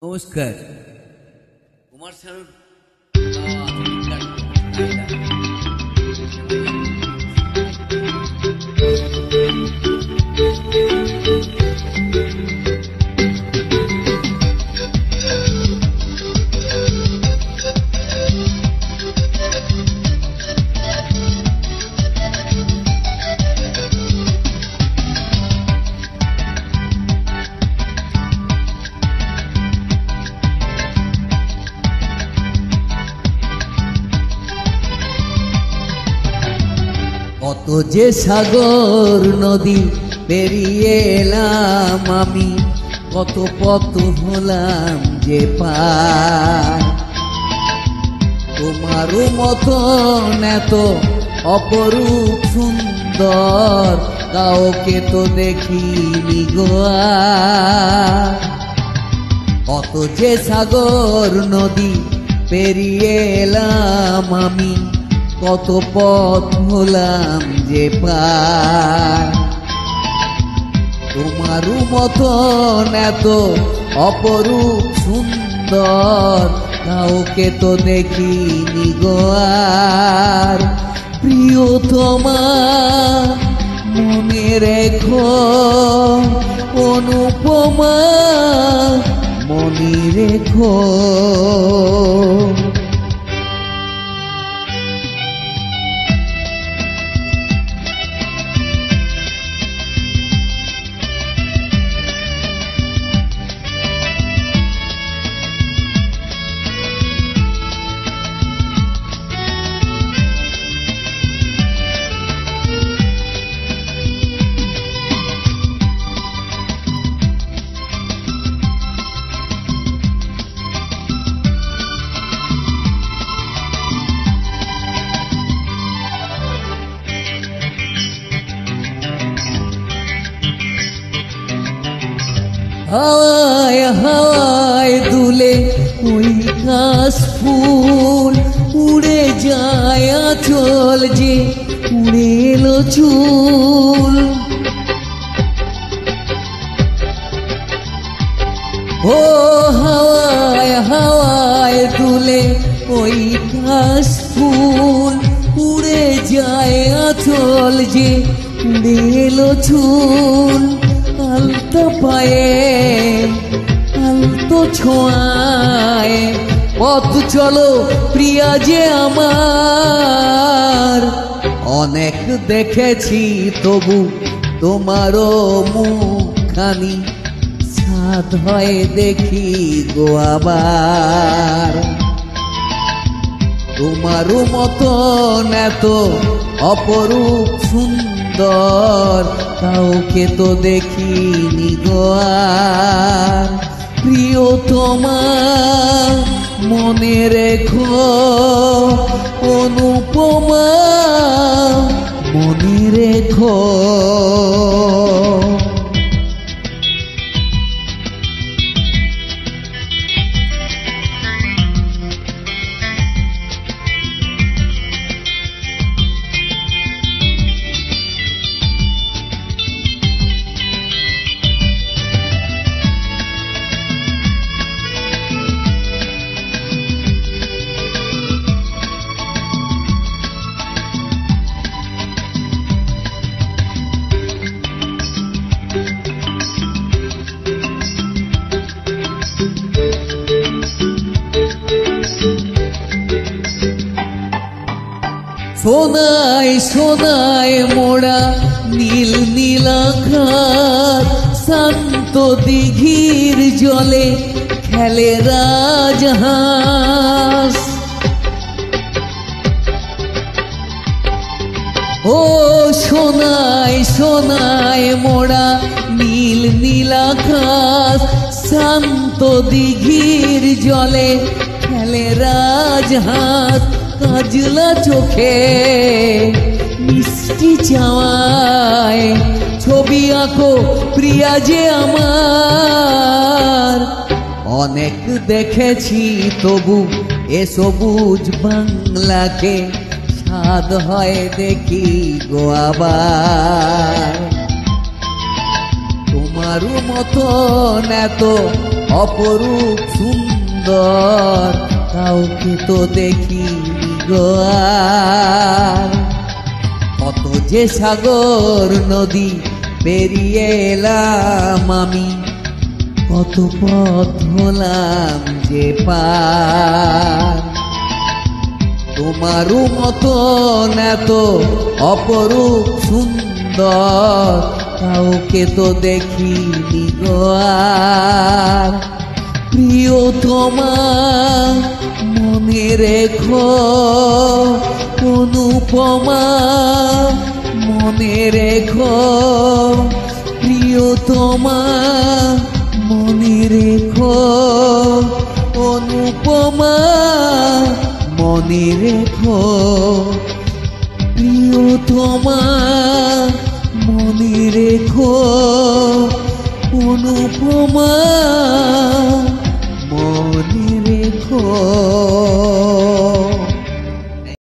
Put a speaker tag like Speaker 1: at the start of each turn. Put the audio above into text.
Speaker 1: নমস্কার। কুমার শানুর কত যে সাগর নদী পেরিয়ে এলাম আমি, কত পথ হলাম যে পার। তোমারও মতন এত অপরূপ সুন্দর কাউকে তো দেখিনি গো আর। কত যে সাগর নদী পেরিয়ে এলাম আমি, কত পথ হলাম যে পার। তোমারও মতন এত অপরূপ সুন্দর কাউকে তো দেখিনি গো আর। প্রিয়তমা মনে রেখো, অনুপমা মনে রেখো। হাওয়ায় হাওয়ায় দুলে ওই কাশ ফুল, উড়ে যায় আঁচল যে উড়ে এলো চুল। ও হাওয়ায় হাওয়ায় দুলে ওই কাশ ফুল, উড়ে যায় আঁচল যে উড়ে এলো চুল। আলতো পায়ে আলতো ছোঁয়ায় পথ চলো প্রিয়া যে আমার। অনেক দেখেছি তবু তোমারও মুখখানি, সাধ হয় দেখি গো আবার। তোমারও মতন এত অপরূপ সুন্দর কাউকে তো দেখিনি গো আর। প্রিয়তমা মনে রেখো, অনুপমা মনে রেখো। সোনায় সোনায় মোড়া নীল নীল আকাশ, শান্ত দিঘির জলে খেলে রাজহাঁস। ও সোনায় সোনায় মোড়া নীল নীল আকাশ, শান্ত দিঘির জলে খেলে রাজহাঁস। কাজলা চোখে মিষ্টি চাওয়ায় ছবি আঁকো প্রিয়া যে আমার। অনেক দেখেছি তবু এ সবুজ বাংলাকে, সাধ হয় দেখি গো আবার। তোমারও মতন এত অপরূপ সুন্দর কাউকে তো দেখিনি গো আর। কত যে সাগর নদী পেরিয়ে এলাম আমি, কত পথ হলাম যে পার। তোমারও মতন এত অপরূপ সুন্দর কাউকে তো দেখিনি গো আর। প্রিয়তমা মনে রেখো, অনুপমা মনে রেখো, প্রিয়তমা মনে রেখো, অনুপমা মনে রেখো, প্রিয়তমা মনে রেখো, অনুপমা মনে রেখো।